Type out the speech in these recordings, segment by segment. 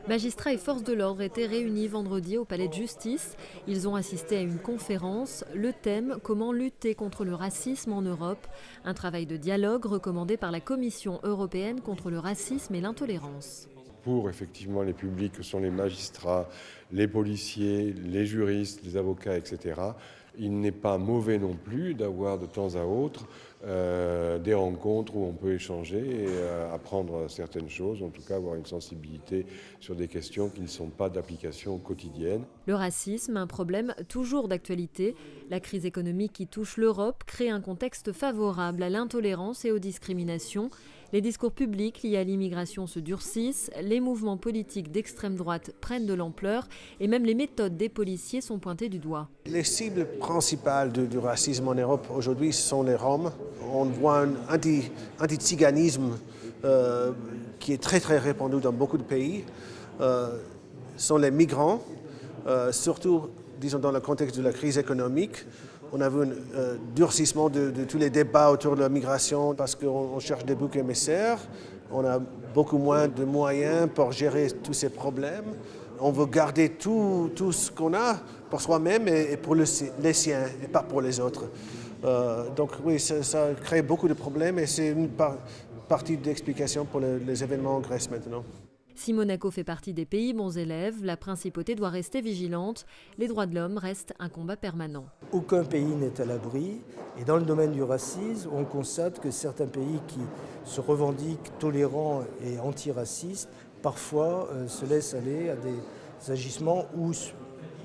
Magistrats et forces de l'ordre étaient réunis vendredi au palais de justice. Ils ont assisté à une conférence. Le thème, comment lutter contre le racisme en Europe. Un travail de dialogue recommandé par la Commission européenne contre le racisme et l'intolérance. Pour effectivement les publics que sont les magistrats, les policiers, les juristes, les avocats, etc., il n'est pas mauvais non plus d'avoir de temps à autre des rencontres où on peut échanger et apprendre certaines choses, en tout cas avoir une sensibilité sur des questions qui ne sont pas d'application quotidienne. Le racisme, un problème toujours d'actualité. La crise économique qui touche l'Europe crée un contexte favorable à l'intolérance et aux discriminations. Les discours publics liés à l'immigration se durcissent, les mouvements politiques d'extrême droite prennent de l'ampleur et même les méthodes des policiers sont pointées du doigt. Les cibles principales du racisme en Europe aujourd'hui sont les Roms. On voit un anti-tsiganisme qui est très très répandu dans beaucoup de pays. Sont les migrants, surtout disons dans le contexte de la crise économique. On a vu un durcissement de tous les débats autour de la migration parce qu'on cherche des boucs émissaires. On a beaucoup moins de moyens pour gérer tous ces problèmes. On veut garder tout ce qu'on a pour soi-même et pour les siens et pas pour les autres. Donc oui, ça crée beaucoup de problèmes et c'est une partie de l'explication pour les événements en Grèce maintenant. Si Monaco fait partie des pays bons élèves, la principauté doit rester vigilante. Les droits de l'homme restent un combat permanent. Aucun pays n'est à l'abri. Et dans le domaine du racisme, on constate que certains pays qui se revendiquent tolérants et antiracistes, parfois se laissent aller à des agissements ou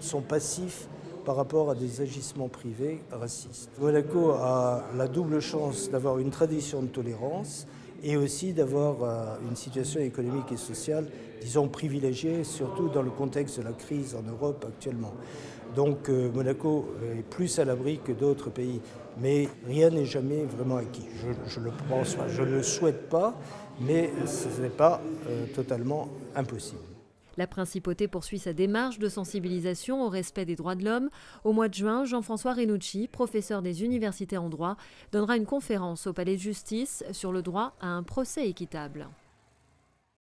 sont passifs par rapport à des agissements privés racistes. Monaco a la double chance d'avoir une tradition de tolérance et aussi d'avoir une situation économique et sociale, disons, privilégiée, surtout dans le contexte de la crise en Europe actuellement. Donc Monaco est plus à l'abri que d'autres pays. Mais rien n'est jamais vraiment acquis. Je le pense, je ne le souhaite pas, mais ce n'est pas totalement impossible. La principauté poursuit sa démarche de sensibilisation au respect des droits de l'homme. Au mois de juin, Jean-François Renucci, professeur des universités en droit, donnera une conférence au palais de justice sur le droit à un procès équitable.